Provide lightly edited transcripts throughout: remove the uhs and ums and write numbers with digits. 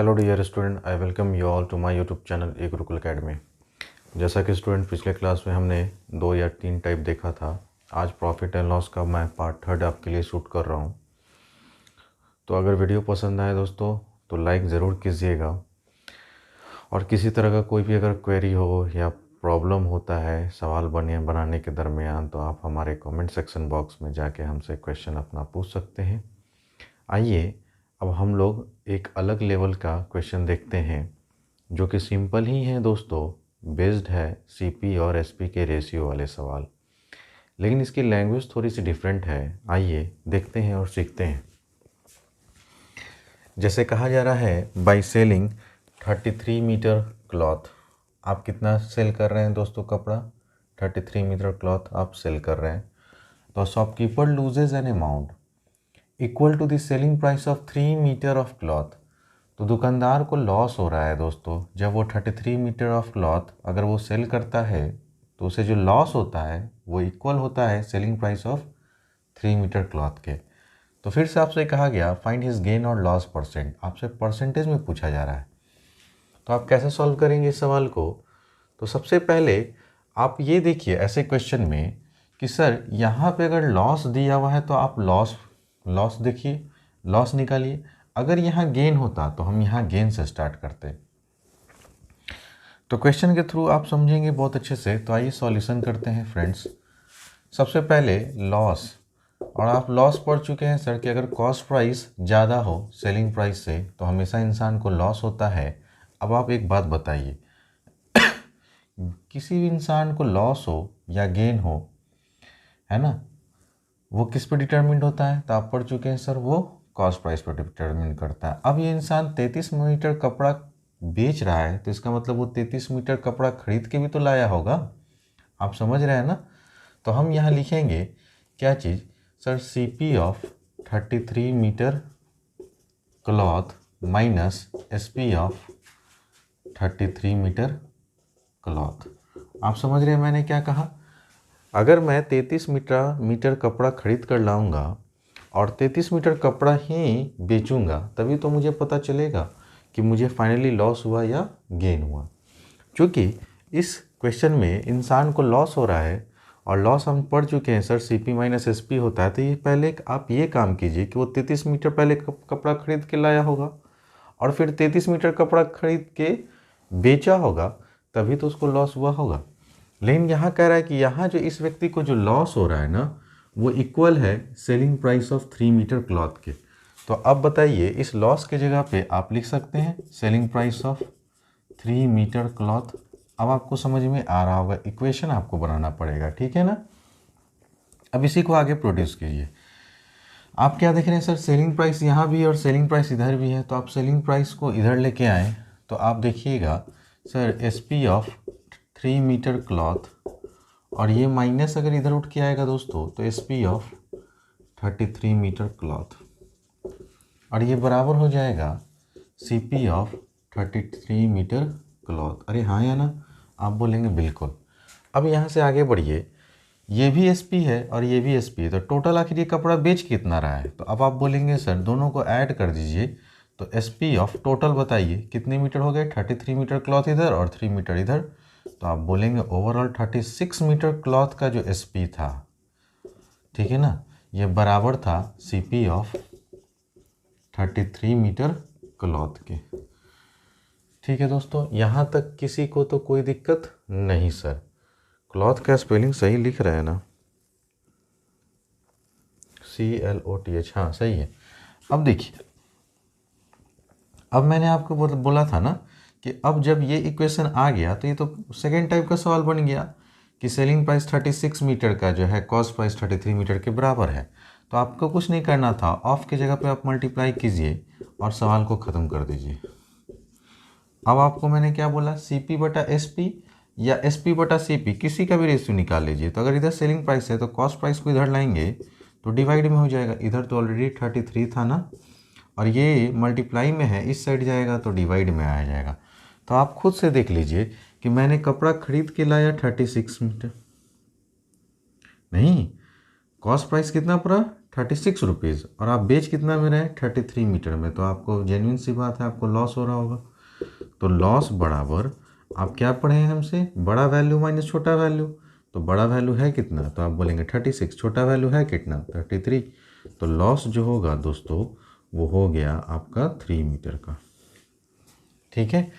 Hello dear student, I welcome you all to my YouTube channel एक Gurukul academy. जैसा कि student पिछले class में हमने 2 या 3 टाइप देखा था, आज प्रॉफिट एंड लॉस का मैं पार्ट 3 आपके लिए शूट कर रहा हूँ। तो अगर वीडियो पसंद आए दोस्तों तो लाइक ज़रूर कीजिएगा, और किसी तरह का कोई भी अगर क्वेरी हो या प्रॉब्लम होता है सवाल बनाने के दरमियान, तो आप हमारे कमेंट सेक्शन बॉक्स में जाके हमसे क्वेश्चन अपना पूछ सकते हैं। आइए अब हम लोग एक अलग लेवल का क्वेश्चन देखते हैं, जो कि सिंपल ही है दोस्तों, बेस्ड है सीपी और एसपी के रेशियो वाले सवाल, लेकिन इसकी लैंग्वेज थोड़ी सी डिफरेंट है। आइए देखते हैं और सीखते हैं। जैसे कहा जा रहा है बाय सेलिंग 33 मीटर क्लॉथ, आप कितना सेल कर रहे हैं दोस्तों? कपड़ा 33 मीटर क्लॉथ आप सेल कर रहे हैं। तो shopkeeper loses an amount equal to the selling price of 3 metre of cloth. तो दुकानदार को लॉस हो रहा है दोस्तों, जब वो 33 मीटर ऑफ क्लॉथ अगर वो सेल करता है तो उसे जो लॉस होता है वो इक्वल होता है selling price of 3 metre cloth के। तो फिर से आपसे कहा गया फाइंड हिज गेन और लॉस परसेंट, आपसे परसेंटेज में पूछा जा रहा है। तो आप कैसे सॉल्व करेंगे इस सवाल को? तो सबसे पहले आप ये देखिए ऐसे क्वेश्चन में कि सर यहाँ पे अगर लॉस दिया हुआ है तो आप लॉस देखिए, लॉस निकालिए। अगर यहाँ गेन होता तो हम यहाँ गेन से स्टार्ट करते। तो क्वेश्चन के थ्रू आप समझेंगे बहुत अच्छे से। तो आइए सॉल्यूशन करते हैं फ्रेंड्स। सबसे पहले लॉस, और आप लॉस पढ़ चुके हैं सर कि अगर कॉस्ट प्राइस ज़्यादा हो सेलिंग प्राइस से तो हमेशा इंसान को लॉस होता है। अब आप एक बात बताइए, किसी भी इंसान को लॉस हो या गेन हो, है ना, वो किस पे डिटरमिन होता है? तो आप पढ़ चुके हैं सर, वो कॉस्ट प्राइस पर डिटरमिन करता है। अब ये इंसान 33 मीटर कपड़ा बेच रहा है तो इसका मतलब वो 33 मीटर कपड़ा खरीद के भी तो लाया होगा। आप समझ रहे हैं ना? तो हम यहाँ लिखेंगे क्या चीज़ sir, CP of 33 metre cloth minus SP of 33 metre cloth. आप समझ रहे हैं मैंने क्या कहा? अगर मैं 33 मीटर कपड़ा खरीद कर लाऊंगा और 33 मीटर कपड़ा ही बेचूंगा, तभी तो मुझे पता चलेगा कि मुझे फाइनली लॉस हुआ या गेन हुआ। क्योंकि इस क्वेश्चन में इंसान को लॉस हो रहा है, और लॉस हम पढ़ चुके हैं सर सीपी माइनस एसपी होता है। तो ये पहले आप ये काम कीजिए कि वो 33 मीटर पहले कपड़ा खरीद के लाया होगा और फिर 33 मीटर कपड़ा खरीद के बेचा होगा, तभी तो उसको लॉस हुआ होगा। लेकिन यहाँ कह रहा है कि यहाँ जो इस व्यक्ति को जो लॉस हो रहा है ना, वो इक्वल है selling price of 3 metre cloth के। तो अब बताइए इस लॉस के जगह पे आप लिख सकते हैं selling price of 3 metre cloth. अब आपको समझ में आ रहा होगा, इक्वेशन आपको बनाना पड़ेगा, ठीक है ना? अब इसी को आगे प्रोड्यूस कीजिए। आप क्या देख रहे हैं सर, सेलिंग प्राइस यहाँ भी और सेलिंग प्राइस इधर भी है, तो आप सेलिंग प्राइस को इधर लेके आए तो आप देखिएगा sir SP of 3 metre cloth, और ये माइनस अगर इधर उठ के आएगा दोस्तों तो एसपी ऑफ 33 मीटर क्लॉथ, और ये बराबर हो जाएगा सीपी ऑफ 33 मीटर क्लॉथ। अरे हाँ या ना? आप बोलेंगे बिल्कुल। अब यहाँ से आगे बढ़िए, ये भी एसपी है और ये भी एसपी है, तो टोटल आखिर ये कपड़ा बेच कितना रहा है? तो अब आप बोलेंगे सर दोनों को ऐड कर दीजिए, तो एसपी ऑफ टोटल बताइए कितने मीटर हो गए? 33 मीटर क्लॉथ इधर और 3 मीटर इधर। तो आप बोलेंगे ओवरऑल 36 मीटर क्लॉथ का जो एसपी था, ठीक है ना, ये बराबर था सीपी ऑफ 33 मीटर क्लॉथ के। ठीक है दोस्तों, यहाँ तक किसी को तो कोई दिक्कत नहीं सर? क्लॉथ का स्पेलिंग सही लिख रहे हैं ना? CLOTH, हाँ सही है। अब देखिए, अब मैंने आपको बोला था ना कि अब जब ये इक्वेशन आ गया तो ये तो सेकेंड टाइप का सवाल बन गया कि सेलिंग प्राइस 36 मीटर का जो है कॉस्ट प्राइस 33 मीटर के बराबर है। तो आपको कुछ नहीं करना था, ऑफ की जगह पे आप मल्टीप्लाई कीजिए और सवाल को ख़त्म कर दीजिए। अब आपको मैंने क्या बोला, CP बटा SP या SP बटा CP, किसी का भी रेशियो निकाल लीजिए। तो अगर इधर सेलिंग प्राइस है तो कॉस्ट प्राइस को इधर लाएंगे तो डिवाइड में हो जाएगा। इधर तो ऑलरेडी 33 था ना, और ये मल्टीप्लाई में है, इस साइड जाएगा तो डिवाइड में आ जाएगा। तो आप खुद से देख लीजिए कि मैंने कपड़ा खरीद के लाया 36 मीटर नहीं, कॉस्ट प्राइस कितना पड़ा 36 रुपीज़ और आप बेच कितना में रहे 33 मीटर में, तो आपको जेन्युइन सी बात है आपको लॉस हो रहा होगा। तो लॉस बराबर आप क्या पढ़े हैं हमसे, बड़ा वैल्यू माइनस छोटा वैल्यू। तो बड़ा वैल्यू है कितना, तो आप बोलेंगे 36, छोटा वैल्यू है कितना 33। तो लॉस जो होगा दोस्तों वो हो गया आपका 3 मीटर का। ठीक है,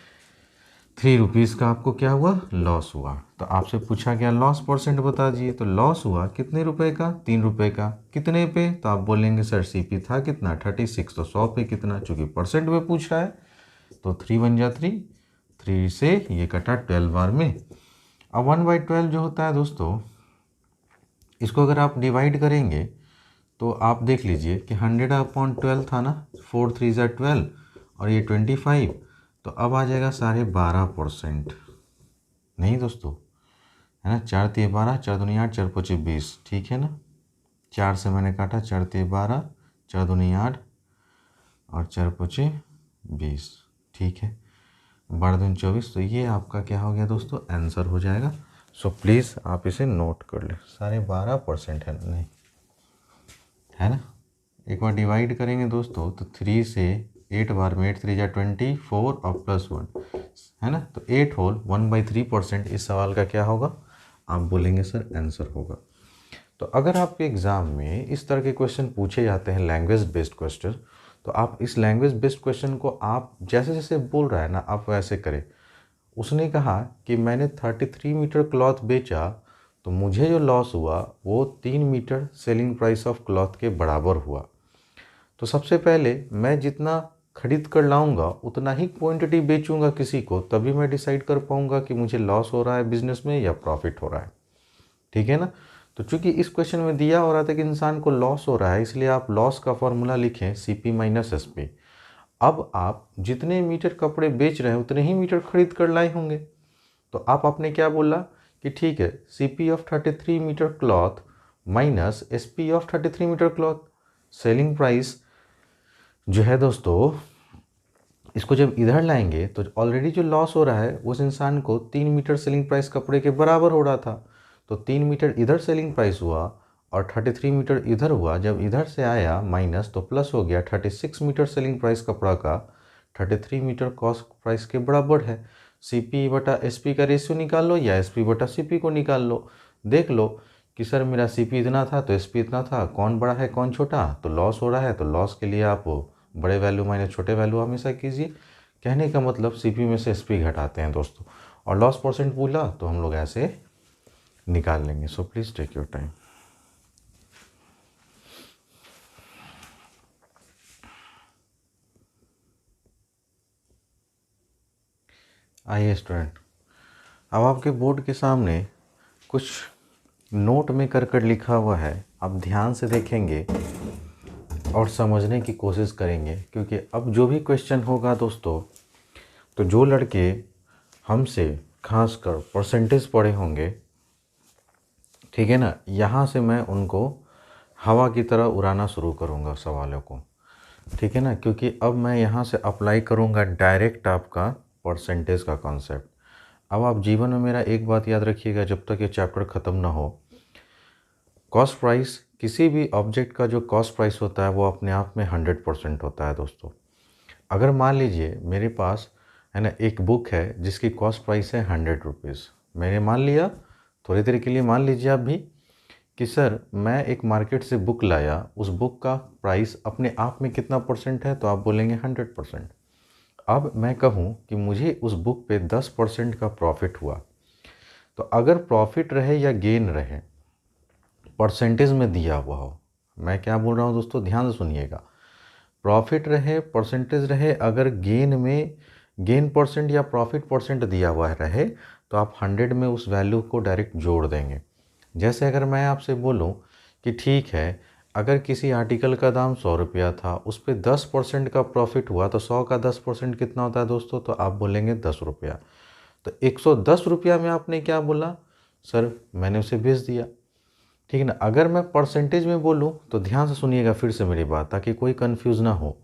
3 रुपीज़ का आपको क्या हुआ, लॉस हुआ। तो आपसे पूछा गया लॉस परसेंट बता दीजिए, तो लॉस हुआ कितने रुपए का, 3 रुपये का। कितने पे, तो आप बोलेंगे सर सीपी था कितना 36, तो 100 पे कितना, चूँकि परसेंट में पूछ रहा है तो 3 बन जा 3, 3 से ये कटा 12 बार में। अब 1/12 जो होता है दोस्तों, इसको अगर आप डिवाइड करेंगे तो आप देख लीजिए कि 100/12 था ना, 4 3 ज़ा 12 और ये 25, तो अब आ जाएगा 12.5%। नहीं दोस्तों, है ना, 4 3 12, 4 दूनी 8, 4 5 20, ठीक है ना। 4 से मैंने काटा, 4 3 12, 4 दूनी 8 और 4 5 20, ठीक है, 12 दूनी 24। तो ये आपका क्या हो गया दोस्तों, आंसर हो जाएगा। सो प्लीज़ आप इसे नोट कर लें, 12.5% है नहीं, है ना। एक बार डिवाइड करेंगे दोस्तों तो 3 से 8 बार में 8 3 जा 24 और +1, है ना। तो 8 होल 1/3% इस सवाल का क्या होगा, आप बोलेंगे सर आंसर होगा। तो अगर आपके एग्ज़ाम में इस तरह के क्वेश्चन पूछे जाते हैं लैंग्वेज बेस्ड क्वेश्चन, तो आप इस लैंग्वेज बेस्ड क्वेश्चन को आप जैसे जैसे बोल रहा है ना आप वैसे करें। उसने कहा कि मैंने 33 मीटर क्लॉथ बेचा तो मुझे जो लॉस हुआ वो 3 metre selling price of cloth के बराबर हुआ। तो सबसे पहले मैं जितना खरीद कर लाऊंगा उतना ही क्वांटिटी बेचूंगा किसी को, तभी मैं डिसाइड कर पाऊंगा कि मुझे लॉस हो रहा है बिजनेस में या प्रॉफिट हो रहा है। ठीक है ना। तो चूंकि इस क्वेश्चन में दिया हो रहा था कि इंसान को लॉस हो रहा है, इसलिए आप लॉस का फॉर्मूला लिखें CP माइनस SP। अब आप जितने मीटर कपड़े बेच रहे हैं उतने ही मीटर खरीद कर लाए होंगे। तो आप आपने क्या बोला कि ठीक है CP of 33 metre cloth minus SP of 33 metre cloth, selling price जो है दोस्तों इसको जब इधर लाएंगे तो ऑलरेडी जो लॉस हो रहा है उस इंसान को 3 मीटर सेलिंग प्राइस कपड़े के बराबर हो रहा था। तो 3 मीटर इधर सेलिंग प्राइस हुआ और 33 मीटर इधर हुआ, जब इधर से आया माइनस तो प्लस हो गया। 36 मीटर सेलिंग प्राइस कपड़ा का 33 मीटर कॉस्ट प्राइस के बराबर है। CP बटा SP का रेशियो निकाल लो या SP बटा CP को निकाल लो। देख लो कि सर मेरा CP इतना था तो SP इतना था, कौन बड़ा है कौन छोटा, तो लॉस हो रहा है तो लॉस के लिए आप बड़े वैल्यू माइनस छोटे वैल्यू हमेशा कीजिए। कहने का मतलब CP में से SP घटाते हैं दोस्तों, और लॉस परसेंट बोला तो हम लोग ऐसे निकाल लेंगे। So please take your time. आइए स्टूडेंट, अब आपके बोर्ड के सामने कुछ नोट में कर लिखा हुआ है, आप ध्यान से देखेंगे और समझने की कोशिश करेंगे, क्योंकि अब जो भी क्वेश्चन होगा दोस्तों, तो जो लड़के हमसे खासकर परसेंटेज पढ़े होंगे, ठीक है ना, यहाँ से मैं उनको हवा की तरह उड़ाना शुरू करूँगा सवालों को, ठीक है ना, क्योंकि अब मैं यहाँ से अप्लाई करूँगा डायरेक्ट आपका परसेंटेज का कॉन्सेप्ट। अब आप जीवन में मेरा एक बात याद रखिएगा, जब तक ये चैप्टर ख़त्म ना हो, कॉस्ट प्राइस किसी भी ऑब्जेक्ट का जो कॉस्ट प्राइस होता है वो अपने आप में 100% होता है दोस्तों। अगर मान लीजिए मेरे पास है ना एक बुक है जिसकी कॉस्ट प्राइस है 100 रुपीज़, मैंने मान लिया, थोड़ी देर के लिए मान लीजिए आप भी कि सर मैं एक मार्केट से बुक लाया, उस बुक का प्राइस अपने आप में कितना परसेंट है, तो आप बोलेंगे 100%। अब मैं कहूँ कि मुझे उस बुक पे 10% का प्रॉफिट हुआ, तो अगर प्रॉफिट रहे या गेन रहे परसेंटेज में दिया हुआ हो, मैं क्या बोल रहा हूँ दोस्तों ध्यान से सुनिएगा, प्रॉफिट रहे परसेंटेज रहे, अगर गेन में गेन परसेंट या प्रॉफिट परसेंट दिया हुआ रहे तो आप 100 में उस वैल्यू को डायरेक्ट जोड़ देंगे। जैसे अगर मैं आपसे बोलूं कि ठीक है अगर किसी आर्टिकल का दाम 100 रुपया था, उस पर 10% का प्रॉफिट हुआ, तो 100 का 10% कितना होता है दोस्तों, तो आप बोलेंगे 10 रुपया। तो 110 रुपया में आपने क्या बोला, सर मैंने उसे बेच दिया, ठीक है ना। अगर मैं परसेंटेज में बोलूं तो ध्यान से सुनिएगा फिर से मेरी बात, ताकि कोई कंफ्यूज ना हो।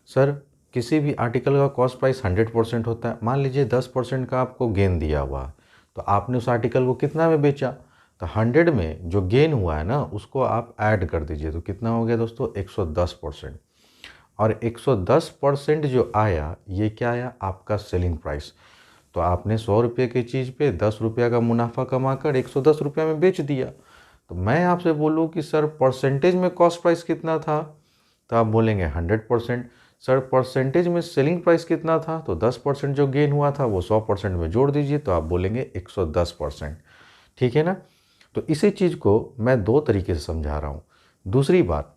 सर किसी भी आर्टिकल का कॉस्ट प्राइस 100% होता है, मान लीजिए 10% का आपको गेन दिया हुआ है, तो आपने उस आर्टिकल को कितना में बेचा, तो 100 में जो गेन हुआ है ना उसको आप ऐड कर दीजिए, तो कितना हो गया दोस्तों 110%। और 110% जो आया ये क्या आया आपका सेलिंग प्राइस। तो आपने 100 रुपये की चीज़ पे 10 रुपये का मुनाफा कमाकर 110 रुपये में बेच दिया। तो मैं आपसे बोलूँ कि सर परसेंटेज में कॉस्ट प्राइस कितना था, तो आप बोलेंगे 100%। सर परसेंटेज में सेलिंग प्राइस कितना था, तो 10% जो गेन हुआ था वो 100% में जोड़ दीजिए, तो आप बोलेंगे 110%। ठीक है ना। तो इसी चीज़ को मैं दो तरीके से समझा रहा हूँ। दूसरी बात,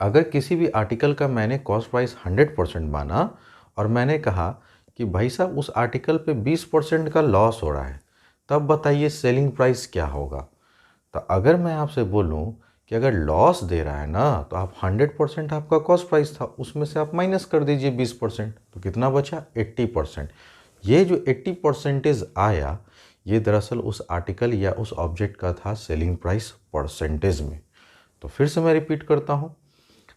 अगर किसी भी आर्टिकल का मैंने कॉस्ट प्राइस 100% माना और मैंने कहा कि भाई साहब उस आर्टिकल पे 20% का लॉस हो रहा है, तब बताइए सेलिंग प्राइस क्या होगा। तो अगर मैं आपसे बोलूं कि अगर लॉस दे रहा है ना तो आप 100% आपका कॉस्ट प्राइस था, उसमें से आप माइनस कर दीजिए 20%, तो कितना बचा 80%। ये जो 80% आया ये दरअसल उस आर्टिकल या उस ऑब्जेक्ट का था सेलिंग प्राइस परसेंटेज में। तो फिर से मैं रिपीट करता हूँ,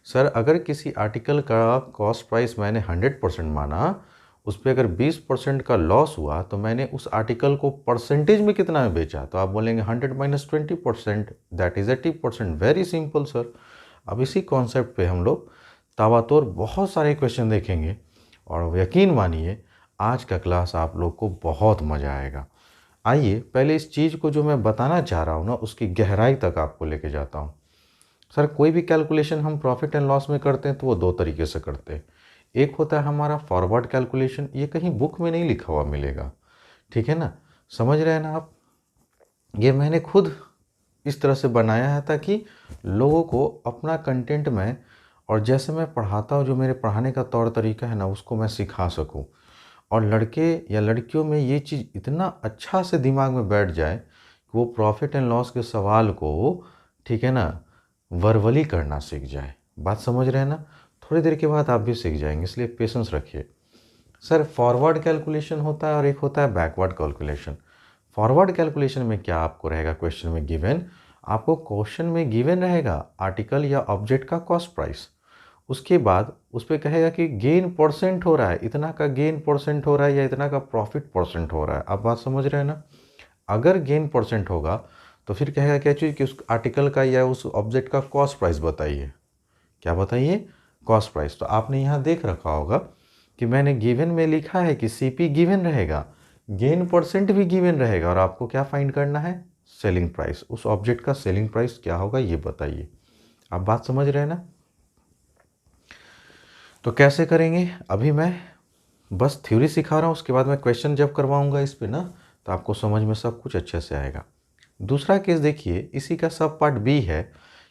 सर अगर किसी आर्टिकल का कॉस्ट प्राइस मैंने 100% माना, उस पर अगर 20% का लॉस हुआ तो मैंने उस आर्टिकल को परसेंटेज में कितना में बेचा, तो आप बोलेंगे 100 minus 20%, that is 80%। Very simple sir. अब इसी कॉन्सेप्ट पे हम लोग ताबड़तोड़ बहुत सारे क्वेश्चन देखेंगे और यकीन मानिए आज का क्लास आप लोग को बहुत मज़ा आएगा। आइए पहले इस चीज़ को जो मैं बताना चाह रहा हूँ ना उसकी गहराई तक आपको लेके जाता हूँ। सर कोई भी कैलकुलेशन हम प्रॉफिट एंड लॉस में करते हैं तो वो दो तरीके से करते हैं। एक होता है हमारा फॉरवर्ड कैलकुलेशन, ये कहीं बुक में नहीं लिखा हुआ मिलेगा, ठीक है ना, समझ रहे हैं ना आप। ये मैंने खुद इस तरह से बनाया है ताकि लोगों को अपना कंटेंट में और जैसे मैं पढ़ाता हूँ जो मेरे पढ़ाने का तौर तरीका है ना उसको मैं सिखा सकूँ और लड़के या लड़कियों में ये चीज़ इतना अच्छा से दिमाग में बैठ जाए कि वो प्रॉफिट एंड लॉस के सवाल को, ठीक है ना, वर्बली करना सीख जाए। बात समझ रहे हैं ना। थोड़ी देर के बाद आप भी सीख जाएंगे, इसलिए पेशेंस रखिए। सर फॉरवर्ड कैलकुलेशन होता है और एक होता है बैकवर्ड कैलकुलेशन। फॉरवर्ड कैलकुलेशन में क्या आपको रहेगा, क्वेश्चन में गिवन, आपको क्वेश्चन में गिवन रहेगा आर्टिकल या ऑब्जेक्ट का कॉस्ट प्राइस। उसके बाद उस पर कहेगा कि गेन परसेंट हो रहा है, इतना का गेन परसेंट हो रहा है या इतना का प्रॉफिट परसेंट हो रहा है। आप बात समझ रहे हैं ना। अगर गेन परसेंट होगा तो फिर कहेगा क्या चीज़ कि उस आर्टिकल का या उस ऑब्जेक्ट का कॉस्ट प्राइस बताइए। क्या बताइए, कॉस्ट प्राइस। तो आपने यहाँ देख रखा होगा कि मैंने गिवन में लिखा है कि सीपी गिवन रहेगा, गेन परसेंट भी गिवन रहेगा और आपको क्या फाइंड करना है, सेलिंग प्राइस। उस ऑब्जेक्ट का सेलिंग प्राइस क्या होगा ये बताइए। आप बात समझ रहे हैं ना। तो कैसे करेंगे, अभी मैं बस थ्योरी सिखा रहा हूँ, उसके बाद मैं क्वेश्चन जब करवाऊँगा इस पे ना तो आपको समझ में सब कुछ अच्छे से आएगा। दूसरा केस देखिए, इसी का सब पार्ट बी है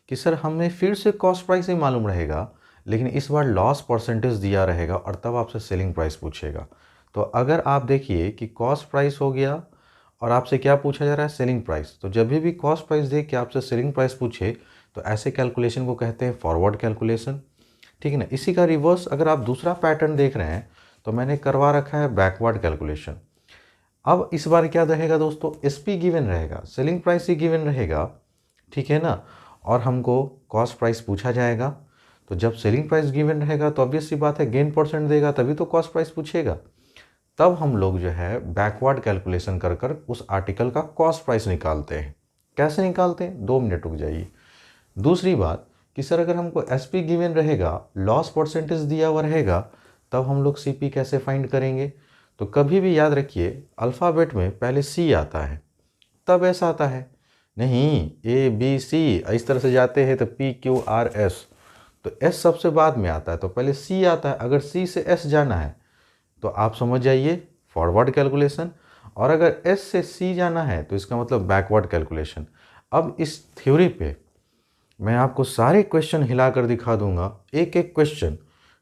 कि सर हमें फिर से कॉस्ट प्राइस ही मालूम रहेगा लेकिन इस बार लॉस परसेंटेज दिया रहेगा और तब आपसे सेलिंग प्राइस पूछेगा। तो अगर आप देखिए कि कॉस्ट प्राइस हो गया और आपसे क्या पूछा जा रहा है, सेलिंग प्राइस, तो जब भी कॉस्ट प्राइस दे के आपसे सेलिंग प्राइस पूछे तो ऐसे कैलकुलेशन को कहते हैं फॉरवर्ड कैलकुलेशन, ठीक है ना। इसी का रिवर्स अगर आप दूसरा पैटर्न देख रहे हैं तो मैंने करवा रखा है बैकवर्ड कैलकुलेशन। अब इस बार क्या रहेगा दोस्तों, एसपी गिवन रहेगा, सेलिंग प्राइस ही गिवन रहेगा, ठीक है ना, और हमको कॉस्ट प्राइस पूछा जाएगा। तो जब सेलिंग प्राइस गिवन रहेगा तो ऑब्वियस सी बात है गेन परसेंट देगा तभी तो कॉस्ट प्राइस पूछेगा। तब हम लोग जो है बैकवर्ड कैलकुलेशन कर कर उस आर्टिकल का कॉस्ट प्राइस निकालते हैं। कैसे निकालते हैं, 2 मिनट रुक जाइए। दूसरी बात कि सर अगर हमको एसपी गिवन रहेगा, लॉस परसेंटेज दिया हुआ रहेगा, तब हम लोग सीपी कैसे फाइंड करेंगे। तो कभी भी याद रखिए अल्फ़ाबेट में पहले सी आता है तब एस आता है, नहीं ए बी सी इस तरह से जाते हैं तो पी क्यू आर एस, तो एस सबसे बाद में आता है, तो पहले सी आता है। अगर सी से एस जाना है तो आप समझ जाइए फॉरवर्ड कैलकुलेशन, और अगर एस से सी जाना है तो इसका मतलब बैकवर्ड कैलकुलेशन। अब इस थ्योरी पे मैं आपको सारे क्वेश्चन हिला कर दिखा दूंगा, एक एक क्वेश्चन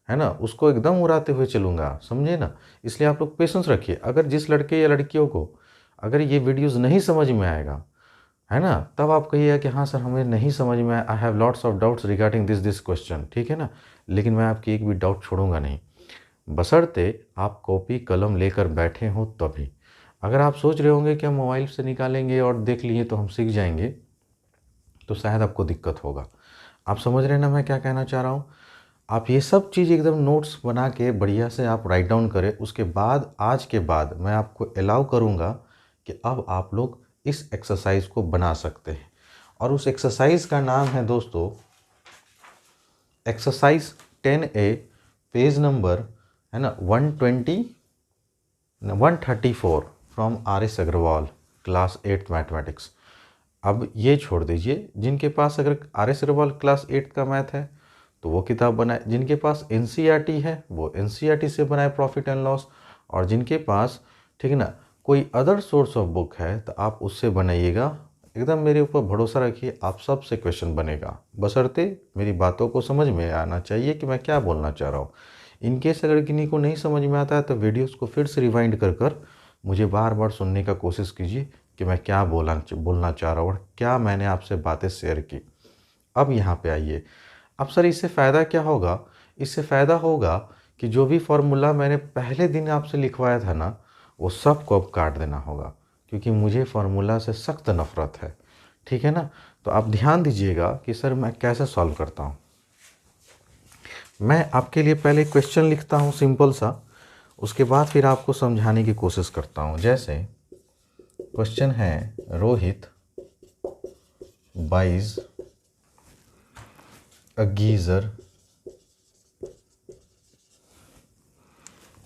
है ना उसको एकदम उड़ाते हुए चलूँगा, समझे ना। इसलिए आप लोग पेशेंस रखिए। अगर जिस लड़के या लड़कियों को अगर ये वीडियोस नहीं समझ में आएगा, है ना, तब आप कहिएगा कि हाँ सर हमें नहीं समझ में आया, I have lots of doubts regarding this question, ठीक है ना। लेकिन मैं आपकी एक भी डाउट छोड़ूंगा नहीं, बशर्ते आप कॉपी कलम लेकर बैठे हों तभी। अगर आप सोच रहे होंगे कि हम मोबाइल से निकालेंगे और देख लिए तो हम सीख जाएंगे, तो शायद आपको दिक्कत होगा। आप समझ रहे हैं ना मैं क्या कहना चाह रहा हूँ। आप ये सब चीज़ एकदम नोट्स बना के बढ़िया से आप राइट डाउन करें। उसके बाद आज के बाद मैं आपको अलाउ करूँगा कि अब आप लोग इस एक्सरसाइज को बना सकते हैं। और उस एक्सरसाइज का नाम है दोस्तों एक्सरसाइज 10A, पेज नंबर है ना 134 from RS Agarwal, class 8 mathematics. अब ये छोड़ दीजिए, जिनके पास अगर RS अग्रवाल क्लास 8 का मैथ है तो वो किताब बनाए, जिनके पास NCERT है वो NCERT से बनाए प्रॉफिट एंड लॉस, और जिनके पास ठीक है ना कोई अदर सोर्स ऑफ बुक है तो आप उससे बनाइएगा। एकदम मेरे ऊपर भरोसा रखिए, आप सबसे क्वेश्चन बनेगा, बशर्ते मेरी बातों को समझ में आना चाहिए कि मैं क्या बोलना चाह रहा हूँ। इनकेस अगर किन्हीं को नहीं समझ में आता है तो वीडियोस को फिर से रिवाइंड कर कर मुझे बार बार सुनने का कोशिश कीजिए कि मैं क्या बोलना चाह रहा हूँ और क्या मैंने आपसे बातें शेयर की। अब यहाँ पे आइए। अब सर इससे फ़ायदा क्या होगा? इससे फ़ायदा होगा कि जो भी फॉर्मूला मैंने पहले दिन आपसे लिखवाया था ना, वो सब को अब काट देना होगा, क्योंकि मुझे फार्मूला से सख्त नफ़रत है। ठीक है ना? तो आप ध्यान दीजिएगा कि सर मैं कैसे सॉल्व करता हूँ। मैं आपके लिए पहले क्वेश्चन लिखता हूँ सिंपल सा, उसके बाद फिर आपको समझाने की कोशिश करता हूँ। जैसे क्वेश्चन है, Rohit buys a geyser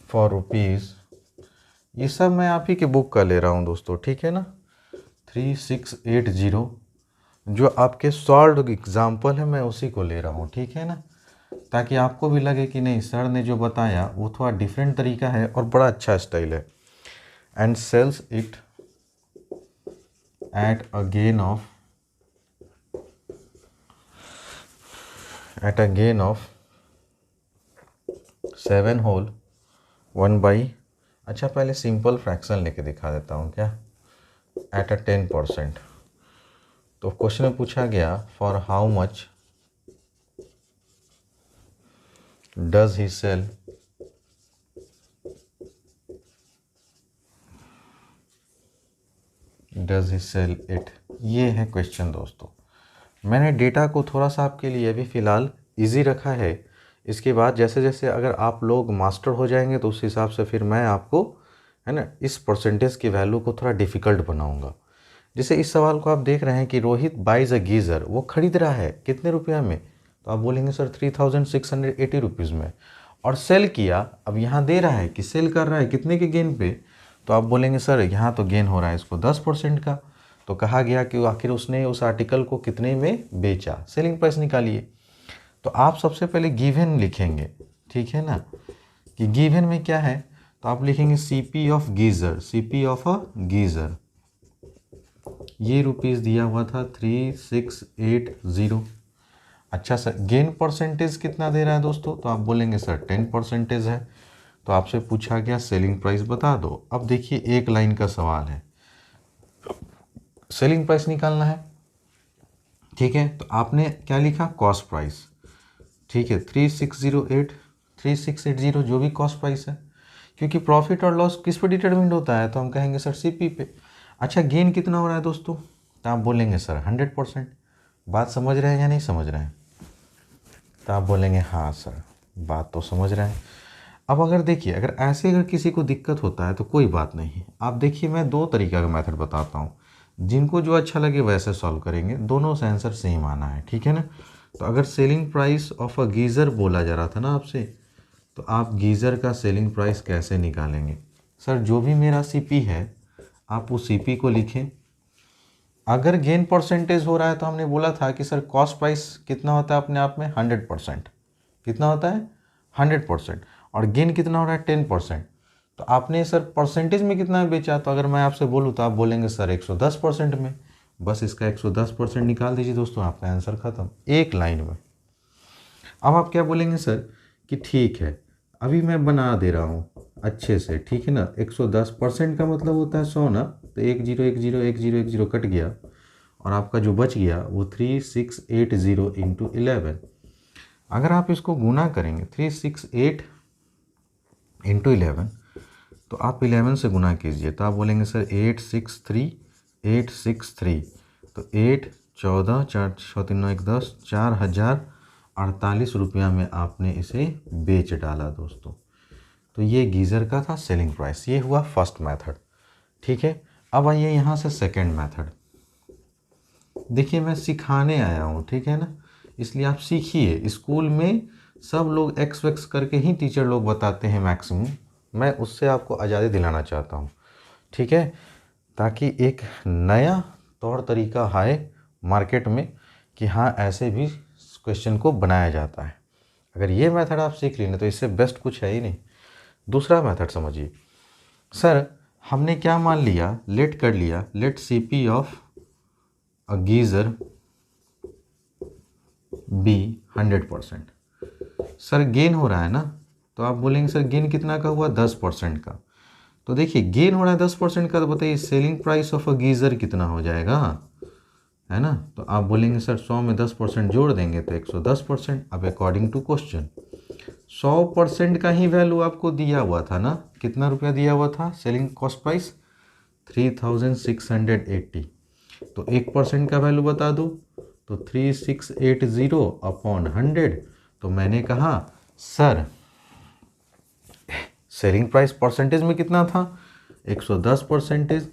for rupees, ये सब मैं आप ही के बुक का ले रहा हूँ दोस्तों, ठीक है ना। 3680 जो आपके सॉल्व एग्जाम्पल है मैं उसी को ले रहा हूँ, ठीक है ना, ताकि आपको भी लगे कि नहीं सर ने जो बताया वो थोड़ा डिफरेंट तरीका है और बड़ा अच्छा स्टाइल है। And sells it at a gain of 7 whole 1 by, अच्छा पहले सिंपल फ्रैक्शन लेके दिखा देता हूँ क्या, एट अ 10%। तो क्वेश्चन में पूछा गया for how much does he sell it, ये है क्वेश्चन दोस्तों। मैंने डेटा को थोड़ा सा आपके लिए अभी फ़िलहाल इजी रखा है, इसके बाद जैसे जैसे अगर आप लोग मास्टर हो जाएंगे तो उस हिसाब से फिर मैं आपको है ना इस परसेंटेज की वैल्यू को थोड़ा डिफ़िकल्ट बनाऊंगा। जैसे इस सवाल को आप देख रहे हैं कि रोहित बाइज अ गीज़र, वो खरीद रहा है कितने रुपया में, तो आप बोलेंगे सर 3680 रुपीज़ में, और सेल किया, अब यहाँ दे रहा है कि सेल कर रहा है कितने के गेन पे, तो आप बोलेंगे सर यहाँ तो गेन हो रहा है इसको 10% का। तो कहा गया कि आखिर उसने उस आर्टिकल को कितने में बेचा, सेलिंग प्राइस निकालिए। तो आप सबसे पहले गिवन लिखेंगे, ठीक है ना, कि गिवन में क्या है, तो आप लिखेंगे CP of geyser, CP of a geyser, ये रुपीज़ दिया हुआ था 3680। अच्छा सर गेन परसेंटेज कितना दे रहा है दोस्तों, तो आप बोलेंगे सर 10% है। तो आपसे पूछा गया सेलिंग प्राइस बता दो। अब देखिए एक लाइन का सवाल है, सेलिंग प्राइस निकालना है, ठीक है। तो आपने क्या लिखा, कॉस्ट प्राइस, ठीक है, 3680 जो भी कॉस्ट प्राइस है, क्योंकि प्रॉफिट और लॉस किस पे डिटरमिंड होता है, तो हम कहेंगे सर CP पे। अच्छा गेन कितना हो रहा है दोस्तों, तो आप बोलेंगे सर 100%। बात समझ रहे हैं या नहीं समझ रहे हैं, तो आप बोलेंगे हाँ सर बात तो समझ रहे हैं। अब अगर देखिए अगर ऐसे अगर किसी को दिक्कत होता है तो कोई बात नहीं, आप देखिए मैं 2 तरीका का मेथड बताता हूँ, जिनको जो अच्छा लगे वैसे सॉल्व करेंगे, दोनों से आंसर सेम आना है, ठीक है ना। तो अगर selling price of a geyser बोला जा रहा था ना आपसे, तो आप गीज़र का सेलिंग प्राइस कैसे निकालेंगे, सर जो भी मेरा CP है आप उस CP को लिखें। अगर गेन परसेंटेज हो रहा है तो हमने बोला था कि सर कॉस्ट प्राइस कितना होता है अपने आप में 100%, कितना होता है 100%, और गेन कितना हो रहा है 10%। तो आपने सर परसेंटेज में कितना बेचा, तो अगर मैं आपसे बोलूँ तो आप बोलेंगे सर 110% में, बस इसका 110% निकाल दीजिए दोस्तों, आपका आंसर ख़त्म एक लाइन में। अब आप क्या बोलेंगे सर कि ठीक है अभी मैं बना दे रहा हूँ अच्छे से, ठीक है ना, 110% का मतलब होता है 100 ना, तो 10101010 कट गया और आपका जो बच गया वो 3680 इंटू 11। अगर आप इसको गुना करेंगे 368 इंटू 11, तो आप 11 से गुना कीजिए, तो आप बोलेंगे सर 863, तो 8 14 4 6 3 9 1 10 4048 रुपया में आपने इसे बेच डाला दोस्तों। तो ये गीज़र का था सेलिंग प्राइस, ये हुआ फर्स्ट मेथड, ठीक है। अब आइए यहाँ से सेकेंड मेथड। देखिए मैं सिखाने आया हूँ, ठीक है ना, इसलिए आप सीखिए। स्कूल में सब लोग एक्स वैक्स करके ही टीचर लोग बताते हैं मैक्सिमम, मैं उससे आपको आज़ादी दिलाना चाहता हूँ, ठीक है, ताकि एक नया तौर तरीका आए मार्केट में कि हाँ ऐसे भी क्वेश्चन को बनाया जाता है। अगर ये मेथड आप सीख लें तो इससे बेस्ट कुछ है ही नहीं। दूसरा मेथड समझिए। सर हमने क्या मान लिया, लेट कर लिया, let CP of a geyser be 100%। Sir gain हो रहा है ना, तो आप बोलेंगे सर गेन कितना का हुआ, 10% का। तो देखिए गेन हो रहा है 10% का, तो बताइए selling price of a geyser कितना हो जाएगा, है ना। तो आप बोलेंगे सर 100 में 10% जोड़ देंगे तो 110%। अब अकॉर्डिंग टू क्वेश्चन 100% का ही वैल्यू आपको दिया हुआ था ना, कितना रुपया दिया हुआ था, सेलिंग कॉस्ट प्राइस 3680। तो 1% का वैल्यू बता दो, तो 3680 अपॉन 100। तो मैंने कहा सर सेलिंग प्राइस परसेंटेज में कितना था, 110%।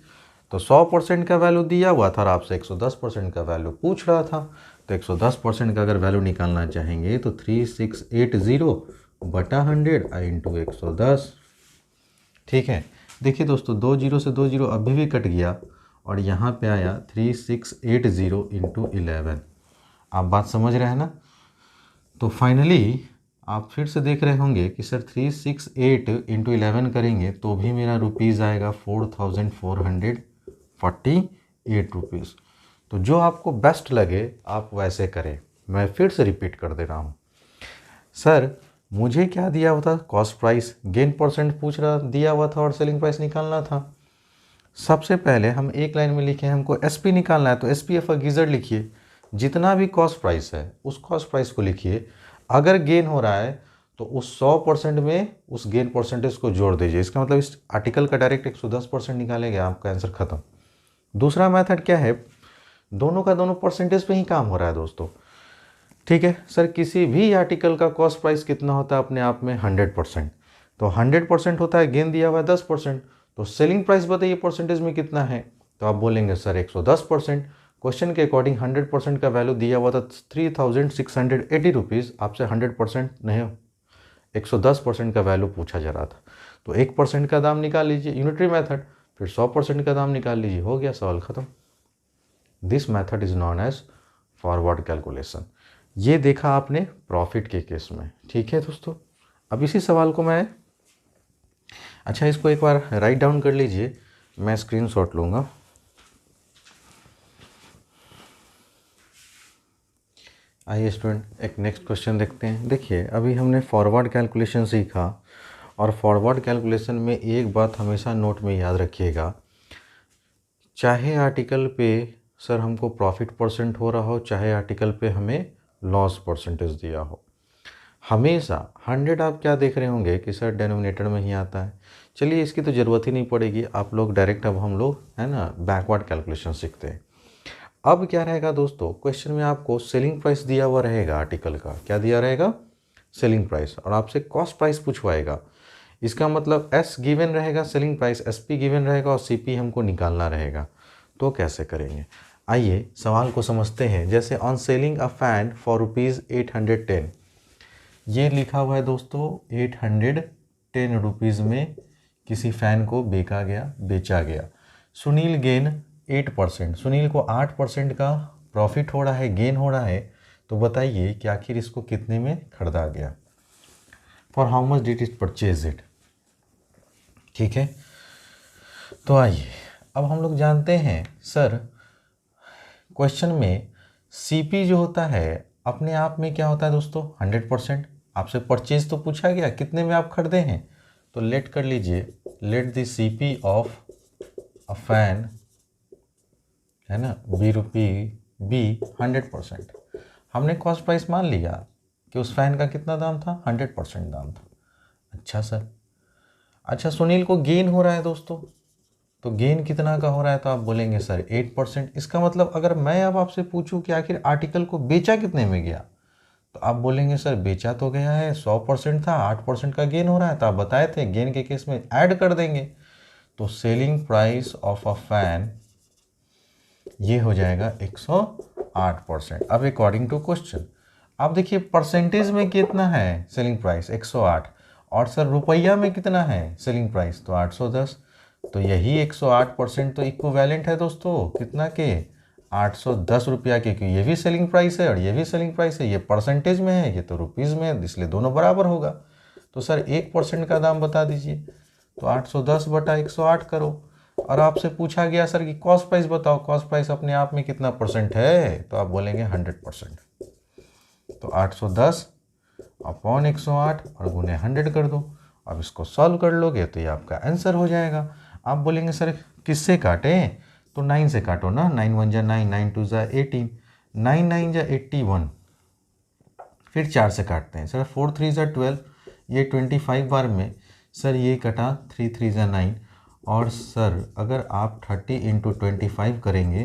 तो 100% का वैल्यू दिया हुआ था और आपसे 110% का वैल्यू पूछ रहा था। तो 110% का अगर वैल्यू निकालना चाहेंगे तो 3680 बटा 100 इंटू 110। ठीक है, देखिए दोस्तों 2 जीरो से 2 जीरो अभी भी कट गया और यहाँ पे आया 3680 इंटू 11। आप बात समझ रहे हैं ना। तो फाइनली आप फिर से देख रहे होंगे कि सर 368 इंटू 11 करेंगे तो भी मेरा रुपीज़ आएगा 4448 रुपीज़। तो जो आपको बेस्ट लगे आप वैसे करें। मैं फिर से रिपीट कर दे रहा हूँ। सर मुझे क्या दिया हुआ था, कॉस्ट प्राइस, गेन परसेंट पूछ रहा दिया हुआ था और सेलिंग प्राइस निकालना था। सबसे पहले हम एक लाइन में लिखे हमको एसपी निकालना है, तो एसपी ऑफ अ गीजर लिखिए। जितना भी कॉस्ट प्राइस है उस कॉस्ट प्राइस को लिखिए। अगर गेन हो रहा है तो उस 100% में उस गेन परसेंटेज को जोड़ दीजिए। इसका मतलब इस आर्टिकल का डायरेक्ट 110% निकालेंगे, आपका आंसर खत्म। दूसरा मेथड क्या है, दोनों का दोनों परसेंटेज पे ही काम हो रहा है दोस्तों। ठीक है सर, किसी भी आर्टिकल का कॉस्ट प्राइस कितना होता है अपने आप में 100%। तो 100% होता है, गेन दिया हुआ है 10%। तो सेलिंग प्राइस बताइए परसेंटेज में कितना है, तो आप बोलेंगे सर 110%। क्वेश्चन के अकॉर्डिंग 100% का वैल्यू दिया हुआ था 3680 रुपीज़। आपसे 100% नहीं 110% का वैल्यू पूछा जा रहा था। तो 1% का दाम निकाल लीजिए, यूनिटरी मेथड, फिर 100% का दाम निकाल लीजिए, हो गया सवाल खत्म। This method is known as forward calculation. ये देखा आपने प्रॉफिट के केस में। ठीक है दोस्तों, अब इसी सवाल को मैं, अच्छा इसको एक बार राइट डाउन कर लीजिए, मैं स्क्रीनशॉट लूँगा। आइए स्टूडेंट एक नेक्स्ट क्वेश्चन देखते हैं। देखिए अभी हमने फॉरवर्ड कैलकुलेशन सीखा और फॉरवर्ड कैलकुलेशन में एक बात हमेशा नोट में याद रखिएगा, चाहे आर्टिकल पे सर हमको प्रॉफिट परसेंट हो रहा हो, चाहे आर्टिकल पे हमें लॉस परसेंटेज दिया हो, हमेशा 100 आप क्या देख रहे होंगे कि सर डेनोमिनेटर में ही आता है। चलिए इसकी तो ज़रूरत ही नहीं पड़ेगी, आप लोग डायरेक्ट, अब हम लोग है ना बैकवर्ड कैलकुलेशन सीखते हैं। अब क्या रहेगा दोस्तों, क्वेश्चन में आपको सेलिंग प्राइस दिया हुआ रहेगा, आर्टिकल का क्या दिया रहेगा, सेलिंग प्राइस, और आपसे कॉस्ट प्राइस पूछवाएगा। इसका मतलब एस गिवन रहेगा, सेलिंग प्राइस, एसपी गिवन रहेगा और सीपी हमको निकालना रहेगा। तो कैसे करेंगे, आइए सवाल को समझते हैं। जैसे on selling a fan for ₹810, ये लिखा हुआ है दोस्तों 810 रुपीज़ में किसी फ़ैन को बेचा गया। सुनील गेन 8%, सुनील को 8% का प्रॉफिट हो रहा है, गेन हो रहा है। तो बताइए कि आखिर इसको कितने में खरीदा गया, for how much did it purchase it. ठीक है, तो आइए अब हम लोग जानते हैं सर क्वेश्चन में सीपी जो होता है अपने आप में क्या होता है दोस्तों, 100%। आपसे परचेज तो पूछा गया, कितने में आप खरीदे हैं, तो लेट कर लीजिए, late the CP of a fan, है ना, बी 100%। हमने कॉस्ट प्राइस मान लिया कि उस फैन का कितना दाम था, 100% दाम था। अच्छा सर, अच्छा सुनील को गेन हो रहा है दोस्तों, तो गेन कितना का हो रहा है, तो आप बोलेंगे सर 8%। इसका मतलब अगर मैं अब आपसे पूछूं कि आखिर आर्टिकल को बेचा कितने में गया, तो आप बोलेंगे सर बेचा तो गया है 100% था, 8% का गेन हो रहा है, तो आप बताए थे गेन के केस में ऐड कर देंगे। तो selling price of a fan ये हो जाएगा 108%। अब अकॉर्डिंग टू क्वेश्चन आप देखिए परसेंटेज में कितना है सेलिंग प्राइस 108, और सर रुपया में कितना है सेलिंग प्राइस तो 810। तो यही 108% तो इक्विवेलेंट है दोस्तों कितना के 810 रुपया के, क्योंकि ये भी सेलिंग प्राइस है और ये भी सेलिंग प्राइस है, ये परसेंटेज में है ये तो रुपीज़ में है, इसलिए दोनों बराबर होगा। तो सर 1% का दाम बता दीजिए, तो 810 बटा 108 करो। और आपसे पूछा गया सर कि कॉस्ट प्राइस बताओ, कॉस्ट प्राइस अपने आप में कितना परसेंट है, तो आप बोलेंगे 100%। तो 810 अपॉन 108 और गुने 100 कर दो। अब इसको सॉल्व कर लोगे तो ये आपका आंसर हो जाएगा। आप बोलेंगे सर किससे काटें, तो 9 से काटो ना, 9 1 जा 9, 9 2 जा 18, 9 9 जा 81, फिर 4 से काटते हैं सर, 4 3 जा 12, ये 25 बार में सर ये कटा 3 3 जा 9, और सर अगर आप 30 इंटू 25 करेंगे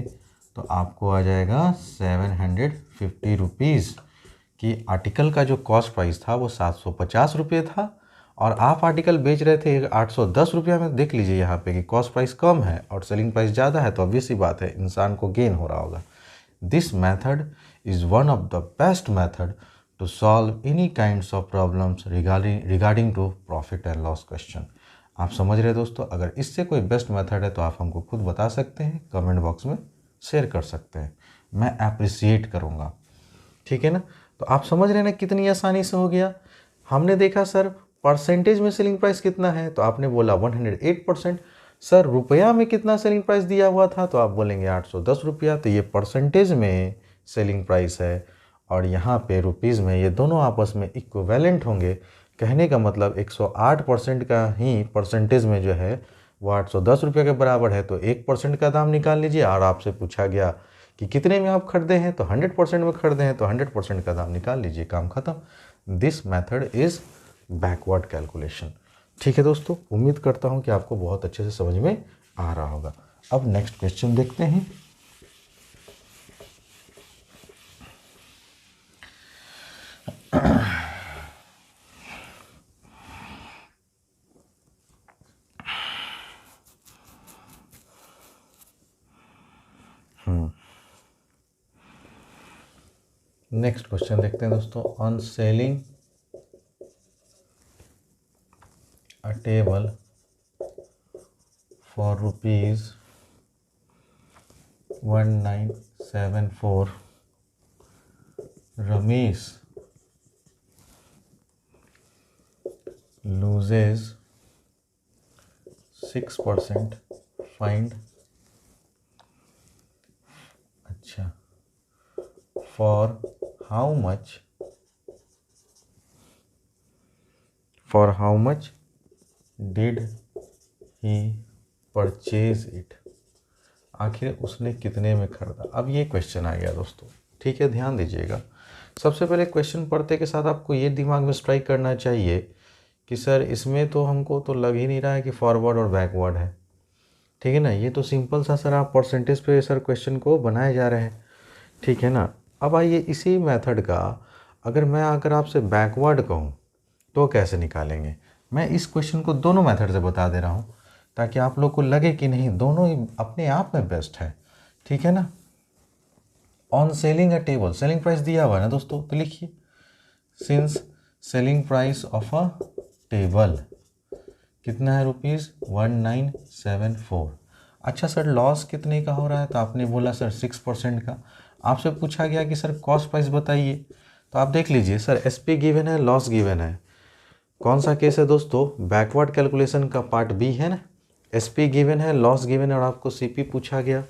तो आपको आ जाएगा 750 रुपीज़। कि आर्टिकल का जो कॉस्ट प्राइस था वो 750 रुपये था और आप आर्टिकल बेच रहे थे 810 रुपया में। देख लीजिए यहाँ पे कि कॉस्ट प्राइस कम है और सेलिंग प्राइस ज़्यादा है, तो ऑब्वियस सी बात है इंसान को गेन हो रहा होगा। This method is one of the best method to solve any kinds of problems regarding to profit and loss question. आप समझ रहे दोस्तों, अगर इससे कोई बेस्ट मेथड है तो आप हमको खुद बता सकते हैं, कमेंट बॉक्स में शेयर कर सकते हैं, मैं अप्रिसिएट करूँगा, ठीक है ना। तो आप समझ रहे हैं ना कितनी आसानी से हो गया। हमने देखा सर परसेंटेज में सेलिंग प्राइस कितना है, तो आपने बोला 108%। सर रुपया में कितना सेलिंग प्राइस दिया हुआ था, तो आप बोलेंगे 810 रुपया। तो ये परसेंटेज में सेलिंग प्राइस है और यहाँ पे रुपीज़ में, ये दोनों आपस में इक्विवेलेंट होंगे। कहने का मतलब 108% का ही परसेंटेज में जो है वो 810 रुपये के बराबर है। तो 1% का दाम निकाल लीजिए, और आपसे पूछा गया कि कितने में आप खरीदे हैं, तो 100% में खरीदे हैं तो 100% का दाम निकाल लीजिए, काम खत्म। This method is backward calculation. ठीक है दोस्तों, उम्मीद करता हूँ कि आपको बहुत अच्छे से समझ में आ रहा होगा। अब नेक्स्ट क्वेश्चन देखते हैं। नेक्स्ट क्वेश्चन देखते हैं दोस्तों। On selling a table for rupees 1974, Ramesh loses 6%, find अच्छा for how much did he purchase it। आखिर उसने कितने में खरीदा। अब ये क्वेश्चन आ गया दोस्तों, ठीक है, ध्यान दीजिएगा। सबसे पहले क्वेश्चन पढ़ते के साथ आपको ये दिमाग में स्ट्राइक करना चाहिए कि सर इसमें तो हमको तो लग ही नहीं रहा है कि फॉरवर्ड और बैकवर्ड है, ठीक है ना। ये तो सिंपल सा सर आप परसेंटेज पे सर क्वेश्चन को बनाए जा रहे हैं, ठीक है ना। अब आइए इसी मेथड का अगर आपसे बैकवर्ड कहूँ तो कैसे निकालेंगे। मैं इस क्वेश्चन को दोनों मेथड से बता दे रहा हूँ ताकि आप लोग को लगे कि नहीं दोनों ही अपने आप में बेस्ट है, ठीक है ना। On selling a table, selling price दिया हुआ है ना दोस्तों, तो लिखिए since selling price of a table कितना है रुपीज़ 1974। अच्छा सर लॉस कितने का हो रहा है, तो आपने बोला सर 6% का। आपसे पूछा गया कि सर कॉस्ट प्राइस बताइए, तो आप देख लीजिए सर एसपी गिवन है, लॉस गिवन है। कौन सा केस है दोस्तों, बैकवर्ड कैलकुलेशन का पार्ट बी है ना। एसपी गिवन है, लॉस गिवन है और आपको सीपी पूछा गया,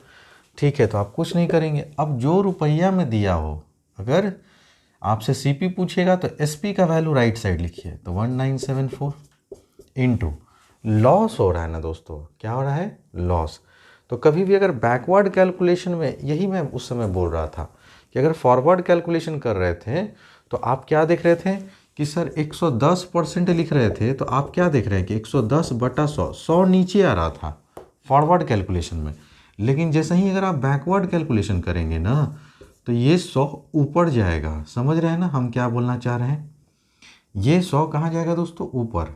ठीक है। तो आप कुछ नहीं करेंगे, अब जो रुपया में दिया हो, अगर आपसे सीपी पूछेगा तो एसपी का वैल्यू राइट साइड लिखिए, तो 1974 इनटू लॉस हो रहा है ना दोस्तों, क्या हो रहा है लॉस। तो कभी भी अगर बैकवर्ड कैलकुलेशन में, यही मैं उस समय बोल रहा था कि अगर फॉरवर्ड कैलकुलेशन कर रहे थे तो आप क्या देख रहे थे कि सर 110% लिख रहे थे, तो आप क्या देख रहे हैं कि 110 बटा 100 नीचे आ रहा था फॉरवर्ड कैलकुलेशन में। लेकिन जैसे ही अगर आप बैकवर्ड कैलकुलेशन करेंगे ना तो ये 100 ऊपर जाएगा। समझ रहे हैं ना हम क्या बोलना चाह रहे हैं, ये 100 कहाँ जाएगा दोस्तों, ऊपर।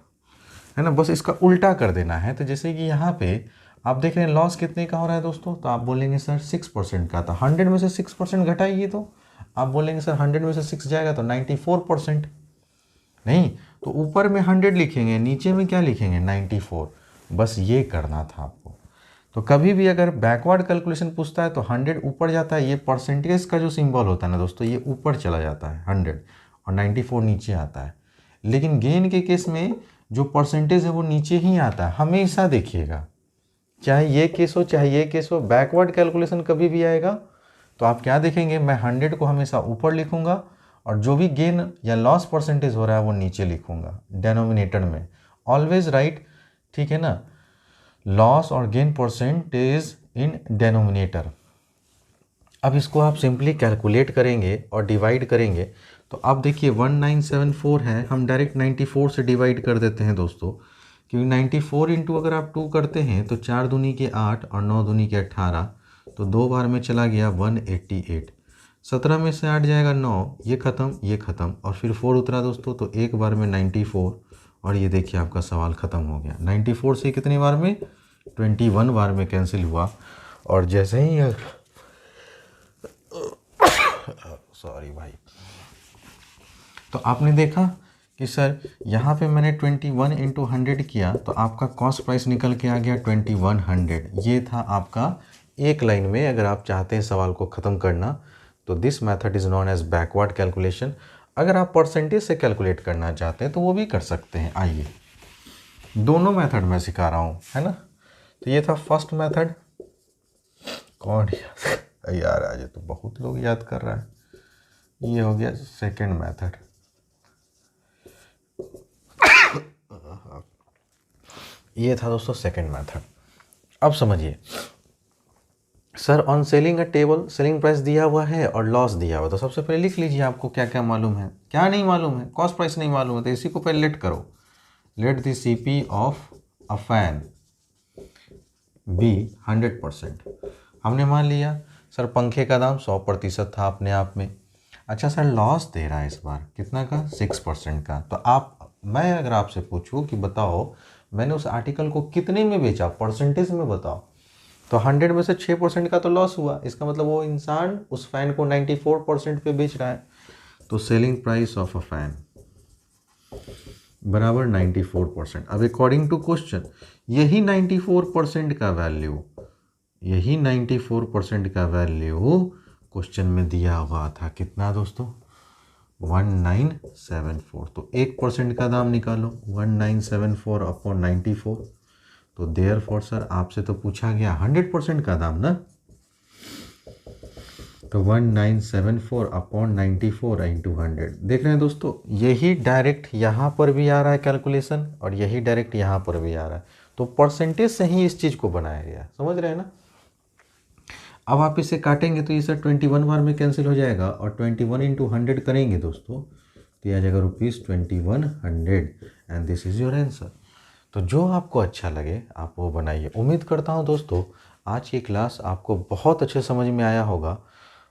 है ना, बस इसका उल्टा कर देना है। तो जैसे कि यहाँ पे आप देख रहे हैं लॉस कितने का हो रहा है दोस्तों, तो आप बोलेंगे सर 6% का, तो 100 में से 6% घटाइए, तो आप बोलेंगे सर 100 में से 6 जाएगा तो 94%। नहीं, तो ऊपर में 100 लिखेंगे, नीचे में क्या लिखेंगे 94। बस ये करना था आपको। तो कभी भी अगर बैकवर्ड कैलकुलेशन पूछता है तो 100 ऊपर जाता है, ये परसेंटेज का जो सिंबल होता है ना दोस्तों, ये ऊपर चला जाता है 100, और 94 नीचे आता है। लेकिन गेन के केस में जो परसेंटेज है वो नीचे ही आता है, हमेशा देखिएगा, चाहे ये केस हो चाहे ये केस हो, बैकवर्ड कैलकुलेशन कभी भी आएगा तो आप क्या देखेंगे, मैं 100 को हमेशा ऊपर लिखूंगा और जो भी गेन या लॉस परसेंटेज हो रहा है वो नीचे लिखूंगा डेनोमिनेटर में, ऑलवेज राइट, ठीक है ना, लॉस और गेन परसेंटेज इन डेनोमिनेटर। अब इसको आप सिंपली कैलकुलेट करेंगे और डिवाइड करेंगे, तो अब देखिए 1974 है, हम डायरेक्ट 94 से डिवाइड कर देते हैं दोस्तों, क्योंकि 94 इंटू अगर आप 2 करते हैं तो 4 दूनी के 8 और 9 दूनी के 18, तो 2 बार में चला गया 188। 17 में से 8 जाएगा 9, ये ख़त्म और फिर 4 उतरा दोस्तों, तो एक बार में 94, और ये देखिए आपका सवाल ख़त्म हो गया। 94 से कितनी बार में, 21 बार में कैंसिल हुआ। और जैसे ही सॉरी भाई, तो आपने देखा कि सर यहाँ पे मैंने 21 इंटू 100 किया तो आपका कॉस्ट प्राइस निकल के आ गया 2100। ये था आपका एक लाइन में, अगर आप चाहते हैं सवाल को ख़त्म करना तो this method is known as backward calculation. अगर आप परसेंटेज से कैलकुलेट करना चाहते हैं तो वो भी कर सकते हैं। आइए, दोनों मेथड मैं सिखा रहा हूँ, है ना। तो ये था फर्स्ट मेथड, कौन यार आज तो बहुत लोग याद कर रहा है। ये हो गया सेकंड मेथड। ये था दोस्तों सेकंड मेथड। अब समझिए, sir on selling a table selling price दिया हुआ है और लॉस दिया हुआ, तो सबसे पहले लिख लीजिए आपको क्या क्या मालूम है। क्या नहीं मालूम है, कॉस्ट प्राइस नहीं मालूम है, तो इसी को पहले लेट करो। Let the CP of a fan be 100%। हमने मान लिया सर पंखे का दाम 100% था अपने आप में। अच्छा सर लॉस दे रहा है इस बार कितना का, 6% का। तो मैं अगर आपसे पूछूं कि बताओ मैंने उस आर्टिकल को कितने में बेचा, परसेंटेज में बताओ, तो 100 में से 6% का तो लॉस हुआ, इसका मतलब वो इंसान उस फैन को 94% पे बेच रहा है। तो selling price of a fan बराबर 94%। अब अकॉर्डिंग टू क्वेश्चन यही 94% का वैल्यू, यही 94% का वैल्यू क्वेश्चन में दिया हुआ था, कितना दोस्तों, 1974। तो 1% का दाम निकालो, 1974 अपॉन 94, तो देयरफॉर सर आपसे तो पूछा गया 100% का दाम ना, तो 1974 अपॉन 94 इंटू 100। देख रहे हैं दोस्तों, यही डायरेक्ट यहाँ पर भी आ रहा है कैलकुलेशन और यही डायरेक्ट यहाँ पर भी आ रहा है, तो परसेंटेज से ही इस चीज़ को बनाया गया, समझ रहे हैं ना। अब आप इसे काटेंगे तो ये सर 21 बार में कैंसिल हो जाएगा, और 21 इंटू 100 करेंगे दोस्तों तो ये आ जाएगा ₹2100, and this is your answer. तो जो आपको अच्छा लगे आप वो बनाइए। उम्मीद करता हूँ दोस्तों आज की क्लास आपको बहुत अच्छे समझ में आया होगा।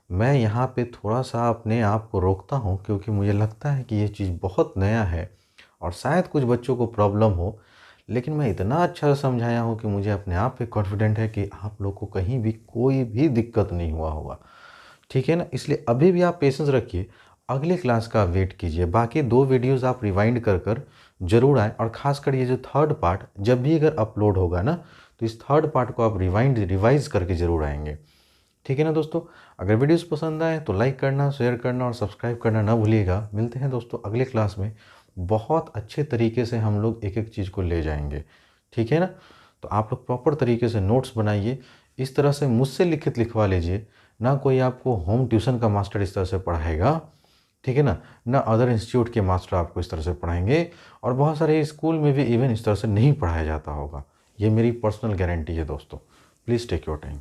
मैं यहाँ पे थोड़ा सा अपने आप को रोकता हूँ क्योंकि मुझे लगता है कि ये चीज़ बहुत नया है और शायद कुछ बच्चों को प्रॉब्लम हो, लेकिन मैं इतना अच्छा समझाया हूँ कि मुझे अपने आप पे कॉन्फिडेंट है कि आप लोग को कहीं भी कोई भी दिक्कत नहीं हुआ होगा, ठीक है ना। इसलिए अभी भी आप पेशेंस रखिए, अगले क्लास का वेट कीजिए। बाकी 2 वीडियोस आप रिवाइंड कर ज़रूर आए, और ख़ासकर ये जो थर्ड पार्ट जब भी अगर अपलोड होगा ना तो इस थर्ड पार्ट को आप रिवाइज़ करके ज़रूर आएंगे, ठीक है ना दोस्तों। अगर वीडियोस पसंद आए तो लाइक करना, शेयर करना और सब्सक्राइब करना ना भूलिएगा। मिलते हैं दोस्तों अगले क्लास में, बहुत अच्छे तरीके से हम लोग एक एक चीज़ को ले जाएंगे, ठीक है ना। तो आप लोग प्रॉपर तरीके से नोट्स बनाइए, इस तरह से मुझसे लिखित लिखवा लीजिए, ना कोई आपको होम ट्यूशन का मास्टर इस तरह से पढ़ाएगा, ठीक है ना अदर इंस्टीट्यूट के मास्टर आपको इस तरह से पढ़ाएंगे, और बहुत सारे स्कूल में भी इवन इस तरह से नहीं पढ़ाया जाता होगा। ये मेरी पर्सनल गारंटी है दोस्तों। Please take your time.